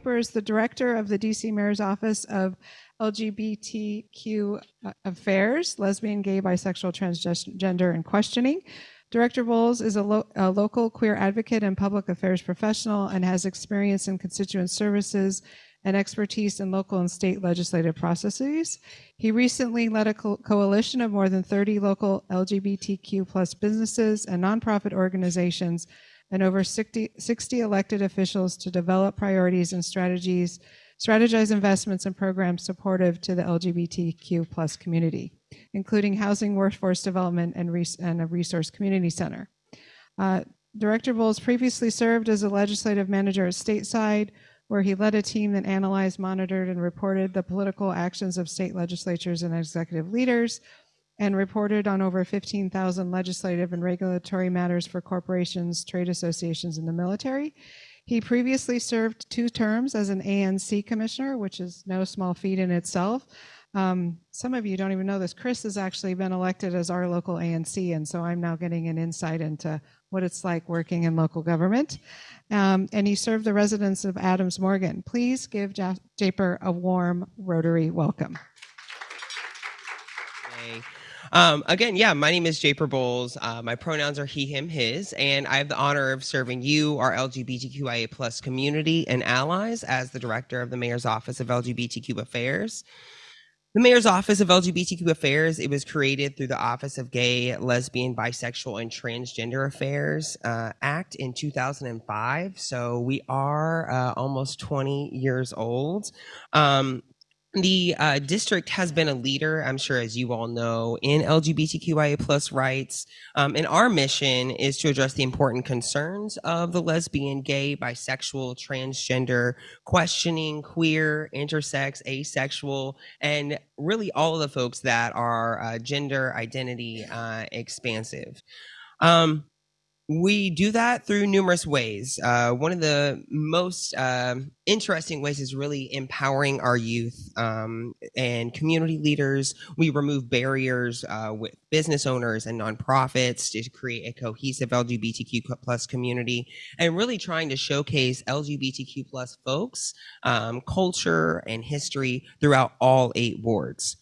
Japer is the director of the DC Mayor's Office of LGBTQ Affairs, Lesbian, Gay, Bisexual, Transgender, and Questioning. Director Bowles is a local queer advocate and public affairs professional and has experience in constituent services and expertise in local and state legislative processes. He recently led a coalition of more than 30 local LGBTQ plus businesses and nonprofit organizations and over 60 elected officials to develop priorities and strategize investments and programs supportive to the LGBTQ plus community, including housing, workforce development, and a resource community center. Director Bowles previously served as a legislative manager at Stateside, where he led a team that analyzed, monitored, and reported the political actions of state legislatures and executive leaders, and reported on over 15,000 legislative and regulatory matters for corporations, trade associations, and the military. He previously served 2 terms as an ANC commissioner, which is no small feat in itself. Some of you don't even know this. Chris has actually been elected as our local ANC, and so I'm now getting an insight into what it's like working in local government. And he served the residents of Adams Morgan. Please give Japer a warm Rotary welcome. Again, my name is Japer Bowles. My pronouns are he, him, his, and I have the honor of serving you, our LGBTQIA plus community and allies, as the director of the Mayor's Office of LGBTQ Affairs. The Mayor's Office of LGBTQ Affairs, it was created through the Office of Gay, Lesbian, Bisexual, and Transgender Affairs Act in 2005. So we are almost 20 years old. The district has been a leader, I'm sure, as you all know, in LGBTQIA plus rights. And our mission is to address the important concerns of the lesbian, gay, bisexual, transgender, questioning, queer, intersex, asexual, and really all of the folks that are gender identity expansive. We do that through numerous ways. One of the most interesting ways is really empowering our youth and community leaders. We remove barriers with business owners and nonprofits to create a cohesive LGBTQ plus community, and really trying to showcase LGBTQ plus folks, culture, and history throughout all 8 wards.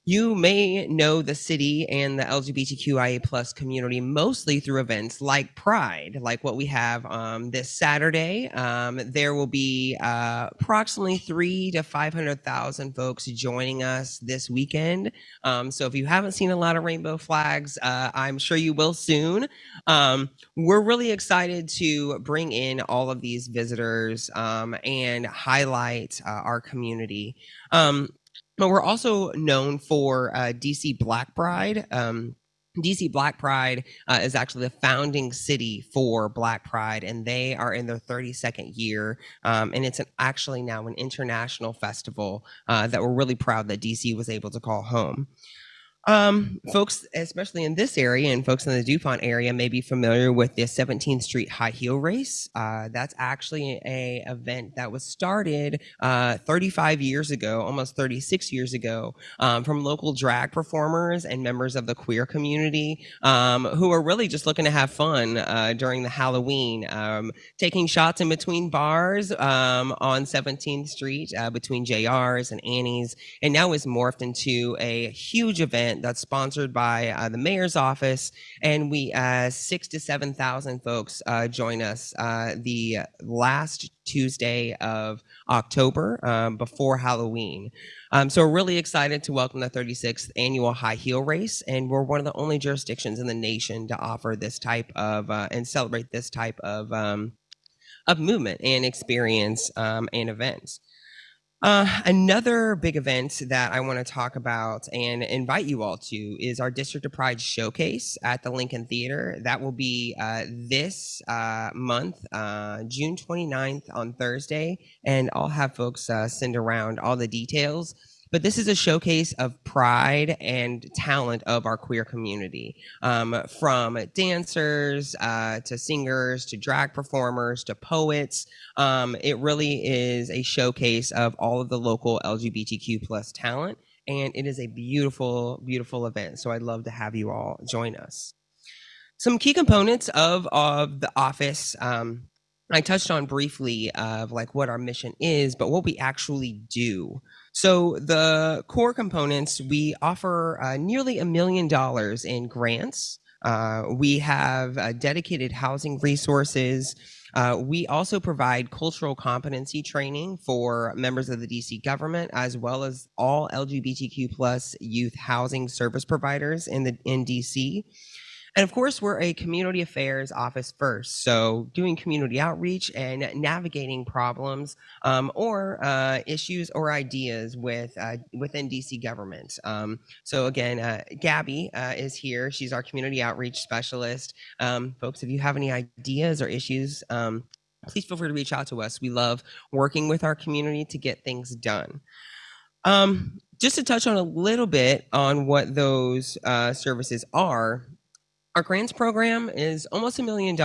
You may know the city and the LGBTQIA plus community mostly through events like Pride, like what we have this Saturday. There will be approximately 300,000 to 500,000 folks joining us this weekend. So if you haven't seen a lot of rainbow flags, I'm sure you will soon. We're really excited to bring in all of these visitors and highlight our community. But we're also known for DC Black Pride. DC Black Pride is actually the founding city for Black Pride, and they are in their 32nd year. And it's actually now an international festival that we're really proud that DC was able to call home. Folks, especially in this area and folks in the DuPont area, may be familiar with the 17th Street High Heel Race. That's actually a event that was started 35 years ago, almost 36 years ago, from local drag performers and members of the queer community who are really just looking to have fun during the Halloween, taking shots in between bars on 17th Street between JR's and Annie's, and now is morphed into a huge event that's sponsored by the mayor's office, and we 6,000 to 7,000 folks join us the last Tuesday of October before Halloween. So we're really excited to welcome the 36th annual High Heel Race, and we're one of the only jurisdictions in the nation to offer this type of and celebrate this type of movement and experience and events. Another big event that I want to talk about and invite you all to is our District of Pride Showcase at the Lincoln Theater. That will be this month, June 29th on Thursday, and I'll have folks send around all the details. But this is a showcase of pride and talent of our queer community, from dancers to singers to drag performers to poets. It really is a showcase of all of the local LGBTQ plus talent, and it is a beautiful, beautiful event. So I'd love to have you all join us. Some key components of the office. I touched on briefly of like what our mission is, but what we actually do. So the core components, we offer nearly $1 million in grants. We have dedicated housing resources. We also provide cultural competency training for members of the DC government, as well as all LGBTQ plus youth housing service providers in DC. And of course, we're a community affairs office first. So doing community outreach and navigating problems or issues or ideas within DC government. So again, Gabby is here. She's our community outreach specialist. Folks, if you have any ideas or issues, please feel free to reach out to us. We love working with our community to get things done. Just to touch on a little bit on what those services are, our grants program is almost $1 million,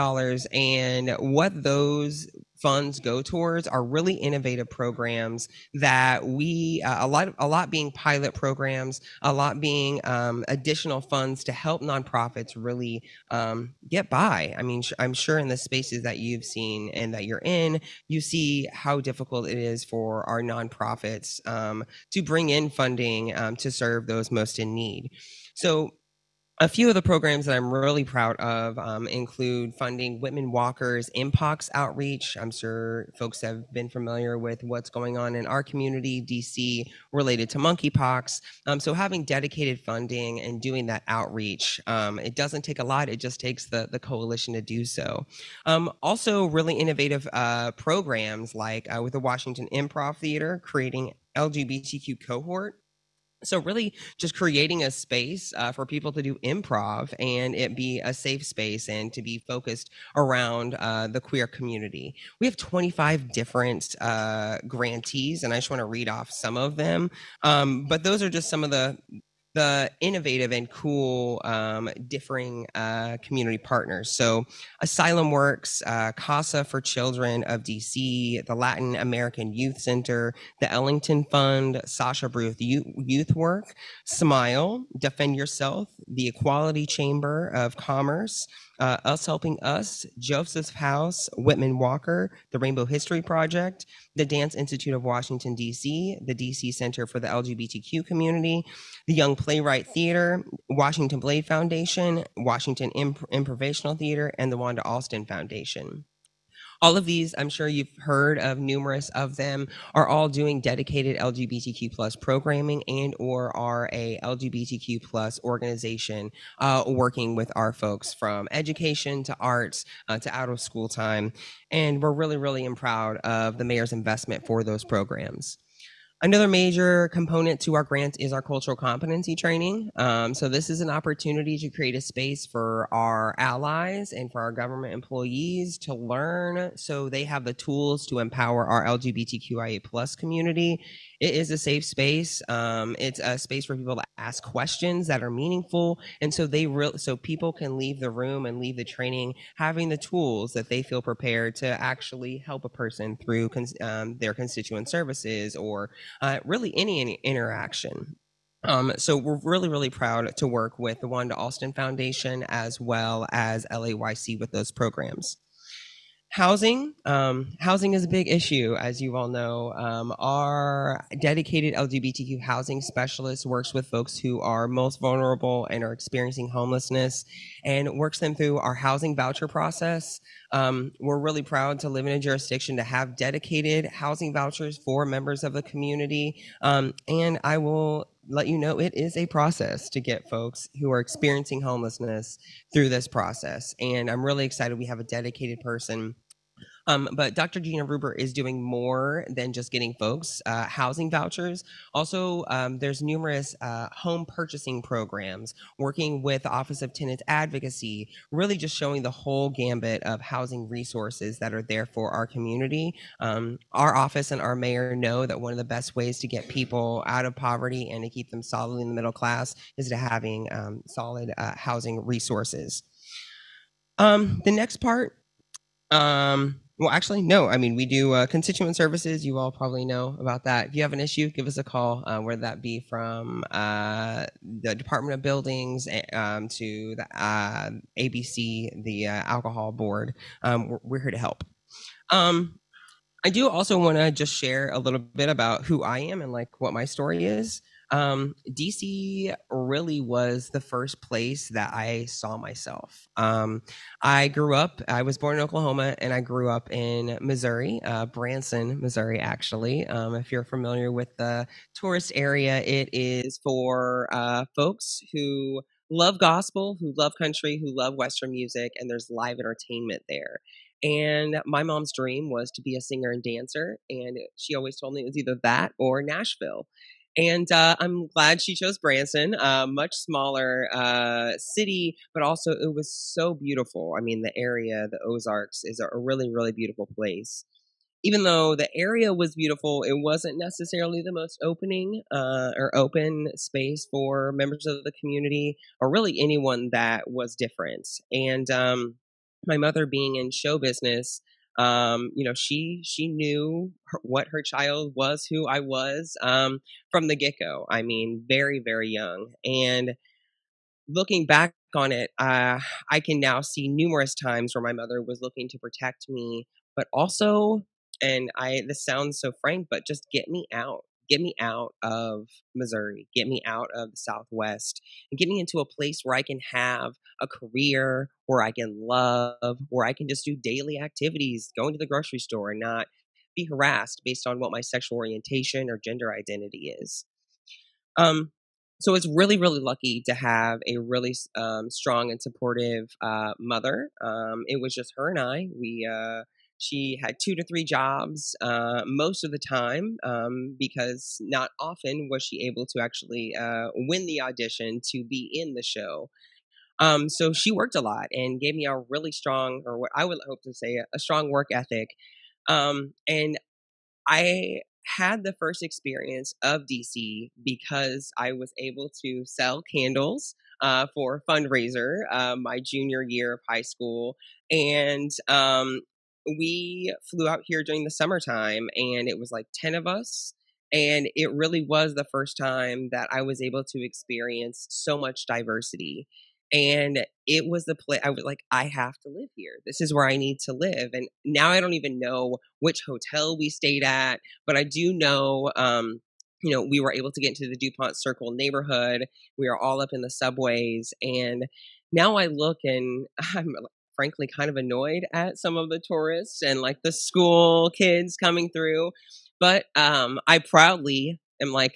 and what those funds go towards are really innovative programs that we a lot being pilot programs, a lot being additional funds to help nonprofits really get by. I mean, I'm sure in the spaces that you've seen and that you're in, you see how difficult it is for our nonprofits to bring in funding to serve those most in need. So a few of the programs that I'm really proud of include funding Whitman Walker's Mpox outreach. I'm sure folks have been familiar with what's going on in our community, DC, related to monkeypox. So having dedicated funding and doing that outreach, it doesn't take a lot. It just takes the coalition to do so. Also, really innovative programs like with the Washington Improv Theater, creating LGBTQ cohort. So really just creating a space for people to do improv and it be a safe space and to be focused around the queer community. We have 25 different grantees, and I just want to read off some of them. But those are just some of the innovative and cool differing community partners. So Asylum Works, CASA for Children of DC, the Latin American Youth Center, the Ellington Fund, Sasha Bruce Youth Work, Smile, Defend Yourself, the Equality Chamber of Commerce, Us Helping Us, Joseph's House, Whitman Walker, the Rainbow History Project, the Dance Institute of Washington, DC, the DC Center for the LGBTQ Community, the Young Playwright Theater, Washington Blade Foundation, Washington Improvisational Theater, and the Wanda Alston Foundation. All of these, I'm sure you've heard of numerous of them, are all doing dedicated LGBTQ plus programming and or are a LGBTQ plus organization working with our folks from education to arts to out of school time. And we're really, really proud of the mayor's investment for those programs. Another major component to our grant is our cultural competency training. So this is an opportunity to create a space for our allies and for our government employees to learn so they have the tools to empower our LGBTQIA plus community. It is a safe space. It's a space for people to ask questions that are meaningful, and so so people can leave the room and leave the training having the tools that they feel prepared to actually help a person through their constituent services or really any interaction. So we're really, really proud to work with the Wanda Alston Foundation as well as LAYC with those programs. Housing. Housing is a big issue, as you all know. Our dedicated LGBTQ housing specialist works with folks who are most vulnerable and are experiencing homelessness and works them through our housing voucher process. We're really proud to live in a jurisdiction to have dedicated housing vouchers for members of the community. And I will let you know it is a process to get folks who are experiencing homelessness through this process. And I'm really excited we have a dedicated person. But Dr. Gina Ruber is doing more than just getting folks housing vouchers. Also, there's numerous home purchasing programs, working with the Office of Tenant Advocacy, really just showing the whole gambit of housing resources that are there for our community. Our office and our mayor know that one of the best ways to get people out of poverty and to keep them solidly in the middle class is to having solid housing resources. The next part, well, actually, no. I mean, we do constituent services. You all probably know about that. If you have an issue, give us a call, whether that be from the Department of Buildings to the ABC, the Alcohol Board. We're here to help. Um, I do also want to just share a little bit about who I am and like what my story is. DC really was the first place that I saw myself. I was born in Oklahoma and I grew up in Missouri, Branson, Missouri, actually. If you're familiar with the tourist area, it is for folks who love gospel, who love country, who love Western music, and there's live entertainment there. And my mom's dream was to be a singer and dancer. And she always told me it was either that or Nashville. And I'm glad she chose Branson, a much smaller city, but also it was so beautiful. I mean, the area, the Ozarks, is a really, really beautiful place. Even though the area was beautiful, it wasn't necessarily the most opening or open space for members of the community or really anyone that was different. And my mother being in show business, she knew what her child was, who I was from the get go. I mean, very very young, and looking back on it, I can now see numerous times where my mother was looking to protect me, but also, and this sounds so frank, but just get me out of Missouri, get me out of the Southwest, and get me into a place where I can have a career, where I can love, where I can just do daily activities, going to the grocery store, and not be harassed based on what my sexual orientation or gender identity is. Um, so it's really, really lucky to have a really strong and supportive mother. It was just her and I. She had 2 to 3 jobs most of the time because not often was she able to actually win the audition to be in the show. So she worked a lot and gave me a really strong, or what I would hope to say, a strong work ethic. And I had the first experience of DC because I was able to sell candles for a fundraiser my junior year of high school. And we flew out here during the summertime, and it was like 10 of us. And it really was the first time that I was able to experience so much diversity. And it was the place I was like, I have to live here. This is where I need to live. And now I don't even know which hotel we stayed at, but I do know, we were able to get into the DuPont Circle neighborhood. We are all up in the subways. And now I look and I'm frankly kind of annoyed at some of the tourists and like the school kids coming through. But I proudly am like,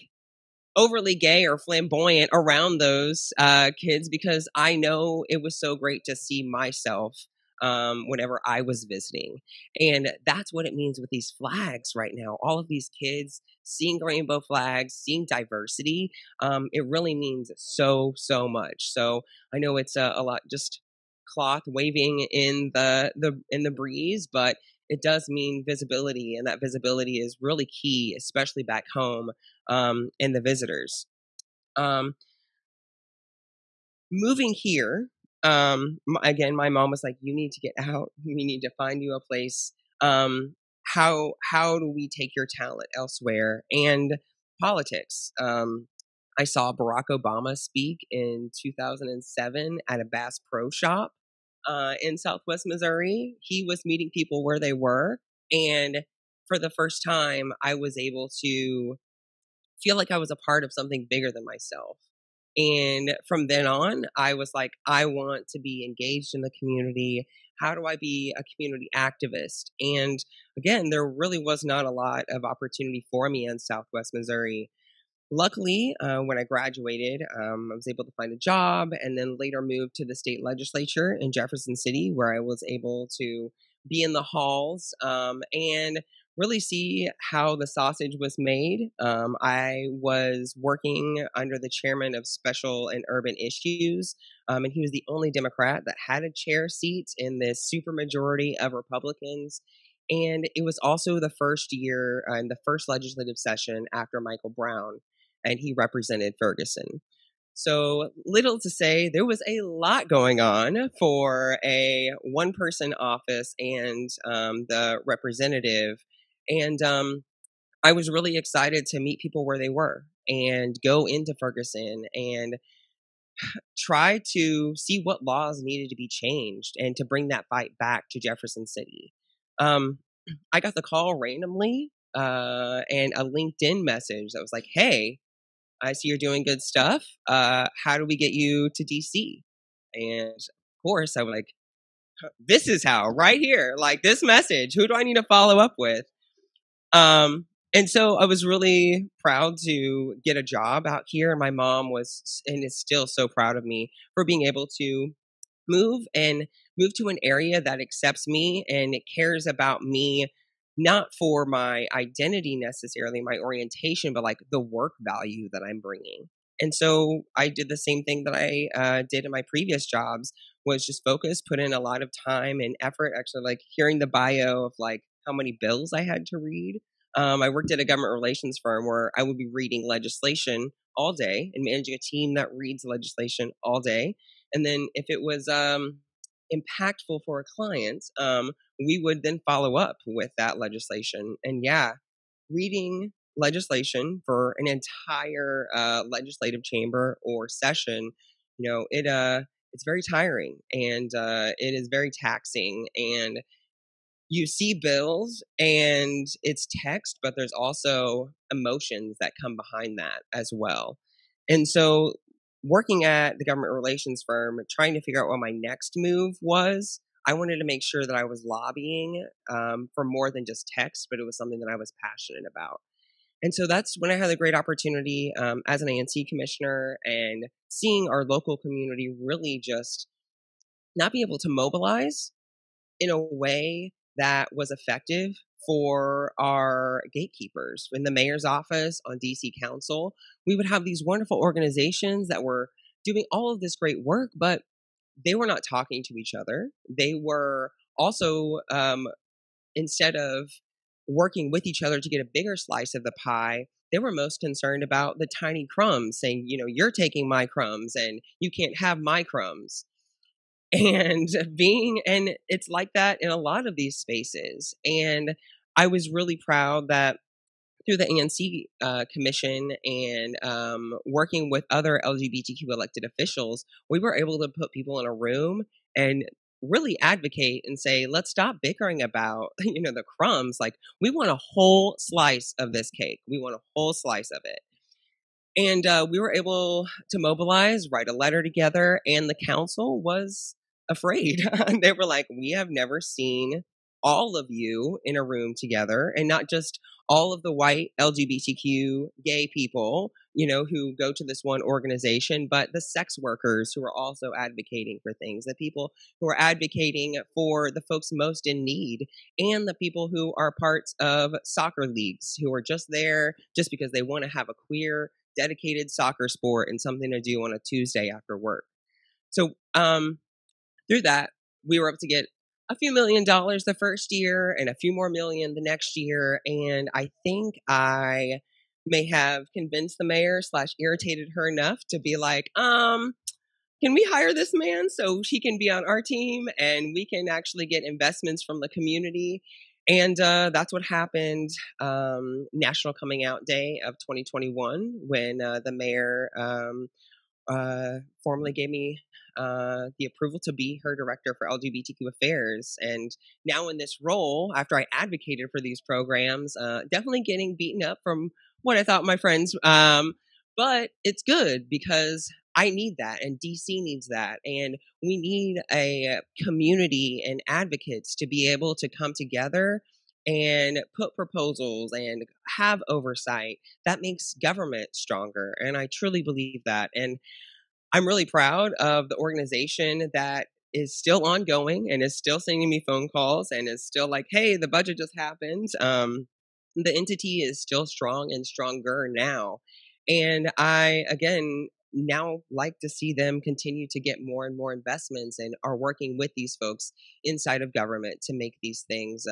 overly gay or flamboyant around those kids because I know it was so great to see myself whenever I was visiting. And that's what it means with these flags right now. All of these kids seeing rainbow flags, seeing diversity, it really means so, so much. So I know it's a lot just cloth waving in the breeze, but it does mean visibility, and that visibility is really key, especially back home and the visitors. Um, Moving here, again, my mom was like, "You need to get out. We need to find you a place. How do we take your talent elsewhere?" And politics. I saw Barack Obama speak in 2007 at a Bass Pro Shop in Southwest Missouri. He was meeting people where they were, and for the first time, I was able to feel like I was a part of something bigger than myself. And from then on, I was like, I want to be engaged in the community. How do I be a community activist? And again, there really was not a lot of opportunity for me in Southwest Missouri. Luckily, when I graduated, I was able to find a job and then later moved to the state legislature in Jefferson City, where I was able to be in the halls and really see how the sausage was made. I was working under the chairman of special and urban issues, and he was the only Democrat that had a chair seat in this supermajority of Republicans. And it was also the first year in the first legislative session after Michael Brown, and he represented Ferguson. So, little to say, there was a lot going on for a one person office and the representative. And I was really excited to meet people where they were and go into Ferguson and try to see what laws needed to be changed and to bring that fight back to Jefferson City. I got the call randomly and a LinkedIn message that was like, "Hey, I see you're doing good stuff. How do we get you to DC?" And of course, I was like, "This is how, right here, like this message. Who do I need to follow up with?" And so I was really proud to get a job out here. And my mom was and is still so proud of me for being able to move and move to an area that accepts me and it cares about me, not for my identity necessarily, my orientation, but like the work value that I'm bringing. And so I did the same thing that I did in my previous jobs, was just focus, put in a lot of time and effort, actually like hearing the bio of like how many bills I had to read. I worked at a government relations firm where I would be reading legislation all day and managing a team that reads legislation all day. And then if it was impactful for a client, we would then follow up with that legislation. And yeah, reading legislation for an entire legislative chamber or session, it's very tiring and it is very taxing. And you see bills and it's text, but there's also emotions that come behind that as well. And so, working at the government relations firm, trying to figure out what my next move was, I wanted to make sure that I was lobbying for more than just text, but it was something that I was passionate about. And so that's when I had a great opportunity as an ANC commissioner and seeing our local community really just not be able to mobilize in a way that was effective for our gatekeepers. In the mayor's office, on DC Council, we would have these wonderful organizations that were doing all of this great work, but they were not talking to each other. They were also, instead of working with each other to get a bigger slice of the pie, they were most concerned about the tiny crumbs, saying, you're taking my crumbs and you can't have my crumbs. And it's like that in a lot of these spaces. And I was really proud that through the ANC commission and working with other LGBTQ elected officials, we were able to put people in a room and really advocate and say, let's stop bickering about, the crumbs. Like, we want a whole slice of this cake. We want a whole slice of it. And we were able to mobilize, write a letter together, and the council was afraid. They were like, we have never seen all of you in a room together, and not just all of the white LGBTQ gay people, who go to this one organization, but the sex workers who are also advocating for things, the people who are advocating for the folks most in need, and the people who are parts of soccer leagues who are just there just because they want to have a queer dedicated soccer sport and something to do on a Tuesday after work. So through that, we were able to get a few $1 million the first year and a few more million the next year. And I think I may have convinced the mayor / irritated her enough to be like, can we hire this man so he can be on our team and we can actually get investments from the community? And that's what happened National Coming Out Day of 2021 when the mayor formally gave me the approval to be her director for LGBTQ affairs. And now in this role, after I advocated for these programs, definitely getting beaten up from what I thought my friends. But it's good because I need that and DC needs that. And we need a community and advocates to be able to come together and put proposals and have oversight that makes government stronger. And I truly believe that. And I'm really proud of the organization that is still ongoing and is still sending me phone calls and is still like, hey, the budget just happened. The entity is still strong and stronger now. And I, again, now like to see them continue to get more and more investments and are working with these folks inside of government to make these things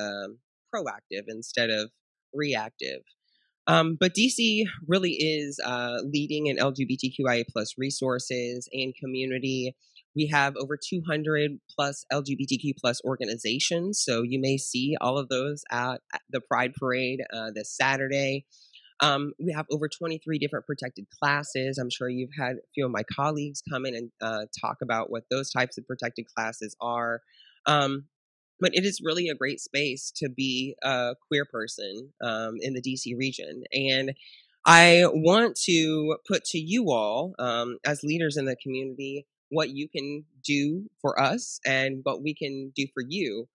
proactive instead of reactive. But DC really is leading in LGBTQIA plus resources and community. We have over 200 plus LGBTQ plus organizations. So you may see all of those at the Pride Parade this Saturday. We have over 23 different protected classes. I'm sure you've had a few of my colleagues come in and talk about what those types of protected classes are. but it is really a great space to be a queer person in the DC region. And I want to put to you all, as leaders in the community, what you can do for us and what we can do for you.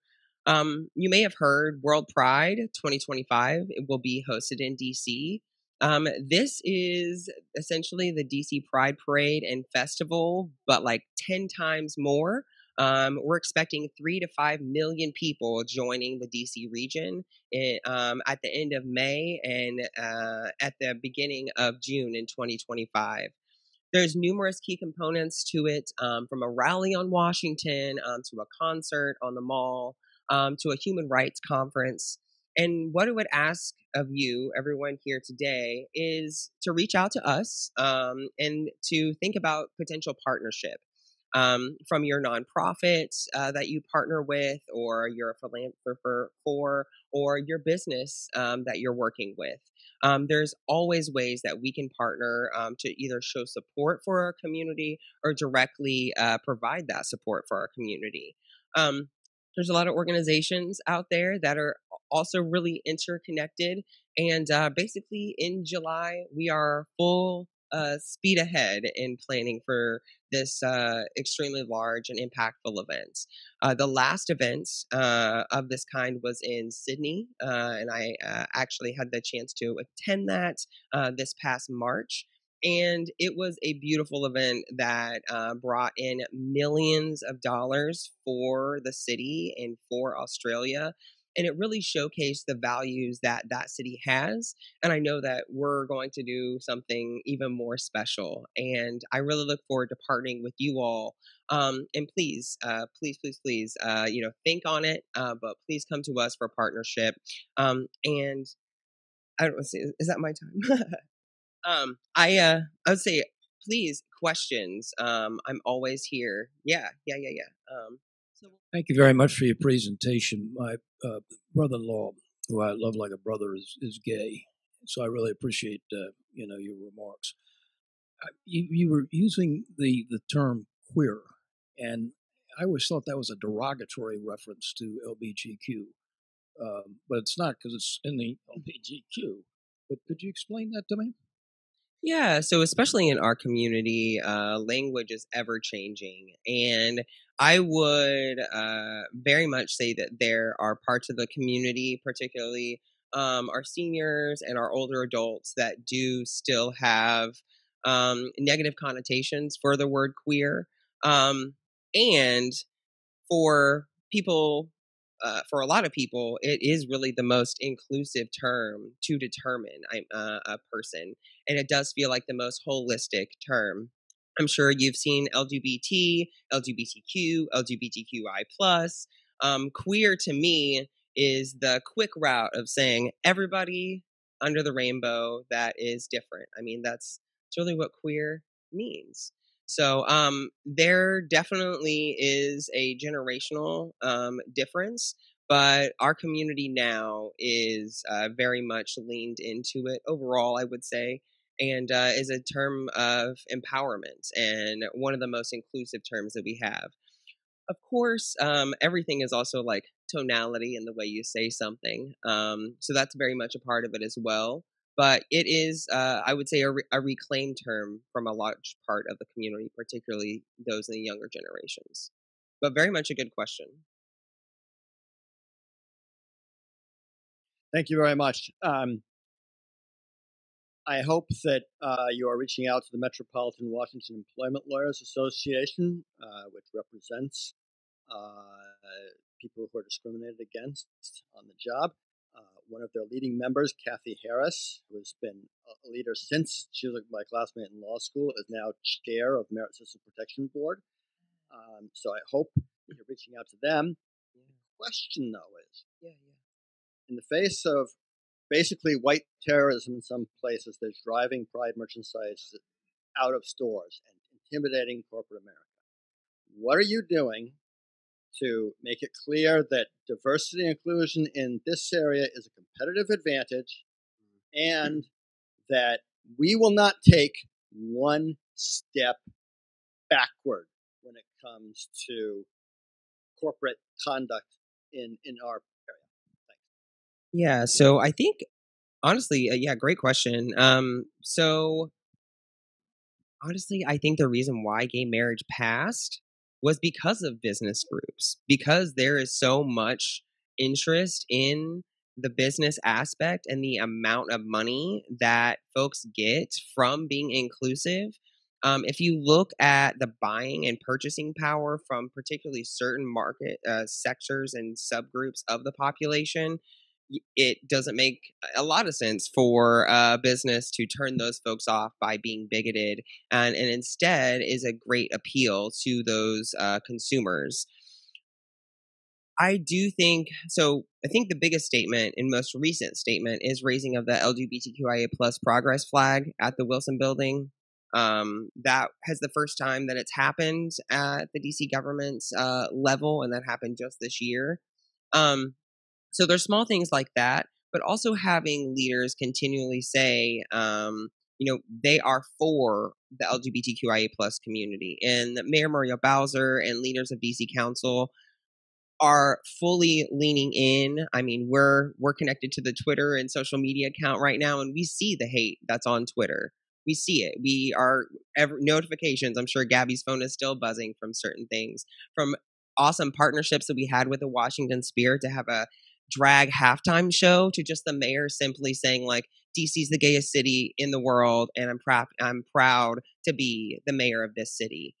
You may have heard World Pride 2025. It will be hosted in DC. This is essentially the DC Pride Parade and Festival, but like 10 times more. We're expecting 3 to 5 million people joining the DC region at the end of May and at the beginning of June in 2025. There's numerous key components to it, from a rally on Washington to a concert on the Mall to a human rights conference. And what I would ask of you, everyone here today, is to reach out to us and to think about potential partnership from your nonprofit that you partner with, or you're a philanthropist for, or your business that you're working with. There's always ways that we can partner to either show support for our community or directly provide that support for our community. Um, there's a lot of organizations out there that are also really interconnected. And basically, in July, we are full speed ahead in planning for this extremely large and impactful event. The last event of this kind was in Sydney, and I actually had the chance to attend that this past March. And it was a beautiful event that brought in millions of dollars for the city and for Australia. And it really showcased the values that that city has. And I know that we're going to do something even more special. And I really look forward to partnering with you all. And please, please, think on it. But please come to us for partnership. And I don't know, is that my time? I would say, please, questions. I'm always here. Yeah. Thank you very much for your presentation. My brother-in-law, who I love like a brother, is gay, so I really appreciate your remarks. You were using the term queer, and I always thought that was a derogatory reference to LGBTQ, but it's not because it's in the LGBTQ. But could you explain that to me? Yeah, so especially in our community, language is ever changing. And I would very much say that there are parts of the community, particularly our seniors and our older adults, that do still have negative connotations for the word queer. And for people, for a lot of people, it is really the most inclusive term to determine a person, and it does feel like the most holistic term. I'm sure you've seen LGBT, LGBTQ, LGBTQI plus. Queer to me is the quick route of saying everybody under the rainbow that is different. I mean, that's really what queer means. So there definitely is a generational difference, but our community now is very much leaned into it overall, I would say, and is a term of empowerment and one of the most inclusive terms that we have. Of course, everything is also like tonality in the way you say something. So that's very much a part of it as well. But it is, I would say, a reclaimed term from a large part of the community, particularly those in the younger generations. But very much a good question. Thank you very much. I hope that you are reaching out to the Metropolitan Washington Employment Lawyers Association, which represents people who are discriminated against on the job. One of their leading members, Kathy Harris, who has been a leader since she was my classmate in law school, is now chair of Merit System Protection Board. So I hope you're reaching out to them. The question, though, is in the face of basically white terrorism in some places that's driving pride merchandise out of stores and intimidating corporate America, what are you doing to make it clear that diversity and inclusion in this area is a competitive advantage and that we will not take one step backward when it comes to corporate conduct in our area? Thanks. Yeah, so I think honestly, yeah, great question. So honestly, I think the reason why gay marriage passed was because of business groups, because there is so much interest in the business aspect and the amount of money that folks get from being inclusive. If you look at the buying and purchasing power from particularly certain market sectors and subgroups of the population, it doesn't make a lot of sense for a business to turn those folks off by being bigoted, and instead is a great appeal to those consumers. I do think so. I think the biggest statement and most recent statement is raising of the LGBTQIA plus progress flag at the Wilson Building. That has the first time that it's happened at the DC government's level, and that happened just this year. Um, so there's small things like that, but also having leaders continually say, they are for the LGBTQIA plus community. And Mayor Muriel Bowser and leaders of DC Council are fully leaning in. I mean, we're connected to the Twitter and social media account right now, and we see the hate that's on Twitter. We see it. We are notifications. I'm sure Gabby's phone is still buzzing from certain things, from awesome partnerships that we had with the Washington Spirit to have a drag halftime show, to just the mayor simply saying like, DC's the gayest city in the world, and I'm proud to be the mayor of this city.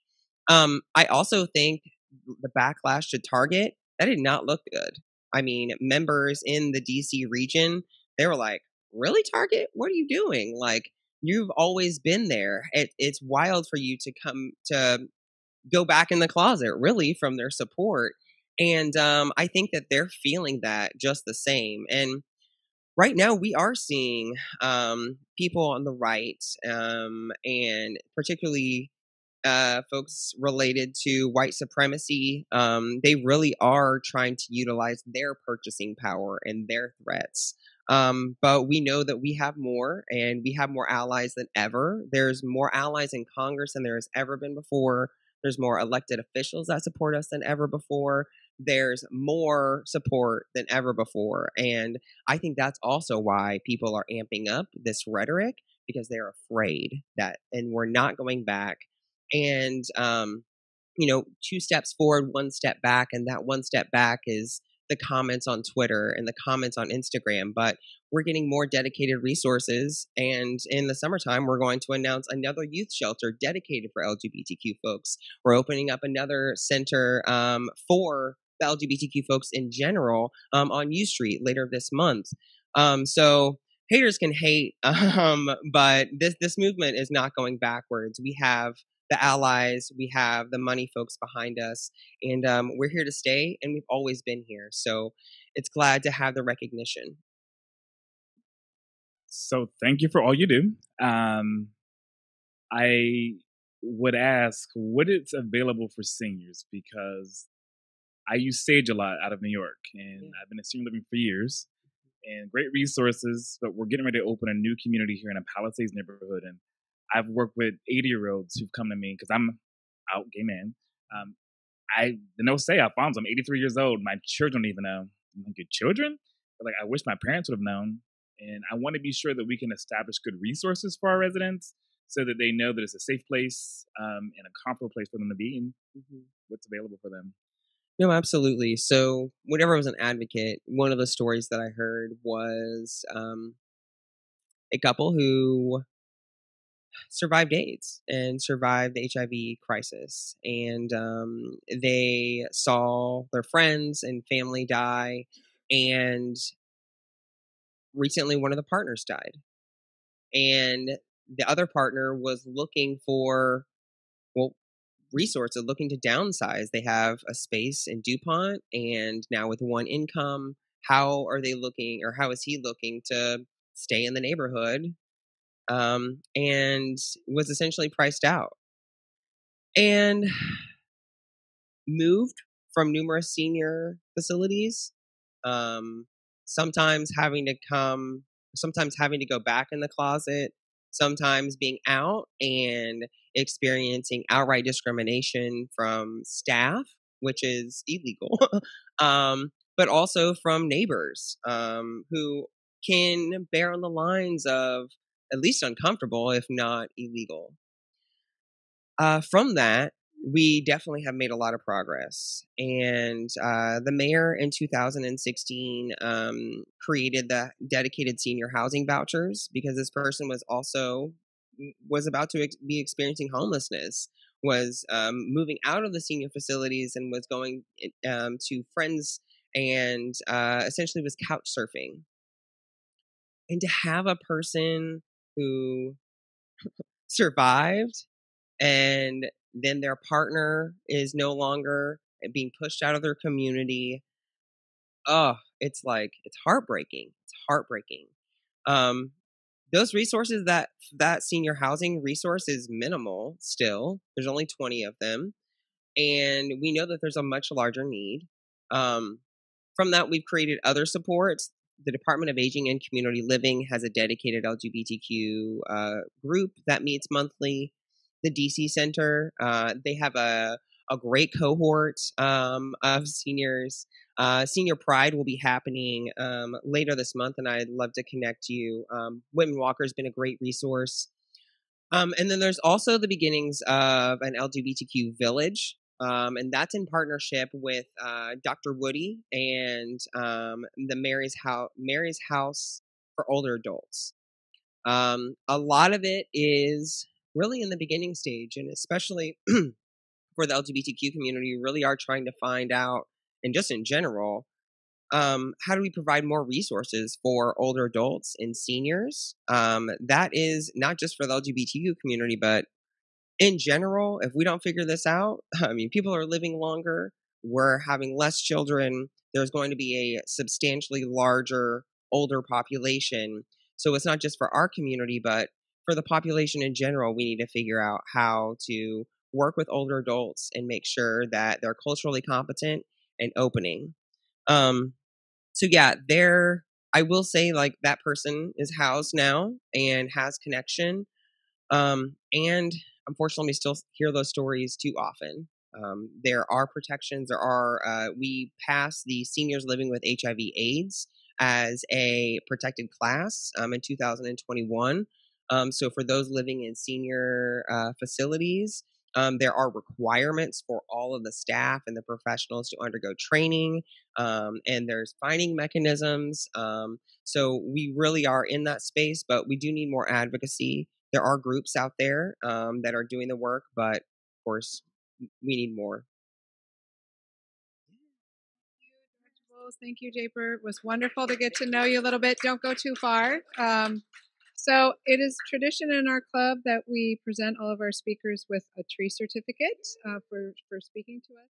I also think the backlash to Target, that did not look good. I mean, members in the DC region, they were like, really, Target? What are you doing? Like, you've always been there. It's wild for you to come to go back in the closet, really, from their support. And I think that they're feeling that just the same. And right now, we are seeing people on the right, and particularly folks related to white supremacy, they really are trying to utilize their purchasing power and their threats. But we know that we have more, and we have more allies than ever. There's more allies in Congress than there has ever been before. There's more elected officials that support us than ever before. There's more support than ever before. And I think that's also why people are amping up this rhetoric, because they're afraid that, and we're not going back. And, 2 steps forward, 1 step back. And that 1 step back is the comments on Twitter and the comments on Instagram. But we're getting more dedicated resources. And in the summertime, we're going to announce another youth shelter dedicated for LGBTQ folks. We're opening up another center for the LGBTQ folks in general on U Street later this month. So haters can hate, but this movement is not going backwards. We have the allies, we have the money folks behind us, and we're here to stay, and we've always been here. So it's glad to have the recognition. So thank you for all you do. I would ask what is available for seniors, because I use Sage a lot out of New York, and I've been in senior living for years, and great resources, but we're getting ready to open a new community here in a Palisades neighborhood, and I've worked with 80-year-olds who've come to me because I'm out, gay man. I no say Alfonso, I'm 83 years old. My children don't even know. I'm like, your children? But like, I wish my parents would have known. And I want to be sure that we can establish good resources for our residents so that they know that it's a safe place and a comfortable place for them to be, and what's available for them. No, absolutely. So whenever I was an advocate, one of the stories that I heard was a couple who survived AIDS and survived the HIV crisis. And they saw their friends and family die. And recently, one of the partners died. And the other partner was looking for, resources, looking to downsize. They have a space in DuPont, and now with one income, how are they looking, or how is he looking to stay in the neighborhood? And was essentially priced out and moved from numerous senior facilities. Sometimes having to go back in the closet, sometimes being out and experiencing outright discrimination from staff, which is illegal. but also from neighbors who can bear on the lines of at least uncomfortable, if not illegal. From that, we definitely have made a lot of progress. And the mayor in 2016 created the dedicated senior housing vouchers because this person was about to be experiencing homelessness, was moving out of the senior facilities and was going to friends and essentially was couch surfing. And to have a person who survived and then their partner is no longer being pushed out of their community. Oh, it's heartbreaking. It's heartbreaking. Those resources, that senior housing resource is minimal still. There's only 20 of them. And we know that there's a much larger need. From that, we've created other supports. The Department of Aging and Community Living has a dedicated LGBTQ group that meets monthly. The DC Center, they have a great cohort of seniors. Senior Pride will be happening later this month, and I'd love to connect you. Women Walker has been a great resource. And then there's also the beginnings of an LGBTQ village. And that's in partnership with Dr. Woody and the Mary's House for Older Adults. A lot of it is really in the beginning stage, and especially for the LGBTQ community, we really are trying to find out, and just in general, how do we provide more resources for older adults and seniors? That is not just for the LGBTQ community, but in general, if we don't figure this out, I mean, people are living longer, we're having less children, there's going to be a substantially larger older population. So it's not just for our community, but for the population in general, we need to figure out how to work with older adults and make sure that they're culturally competent and opening. So yeah, I will say, like, that person is housed now and has connection. And unfortunately, we still hear those stories too often. There are protections. We passed the seniors living with HIV/AIDS as a protected class in 2021. So for those living in senior facilities, there are requirements for all of the staff and the professionals to undergo training, and there's finding mechanisms. So we really are in that space, but we do need more advocacy. There are groups out there that are doing the work, but of course, we need more. Thank you, Japer. It was wonderful to get to know you a little bit. Don't go too far. So it is tradition in our club that we present all of our speakers with a tree certificate for speaking to us.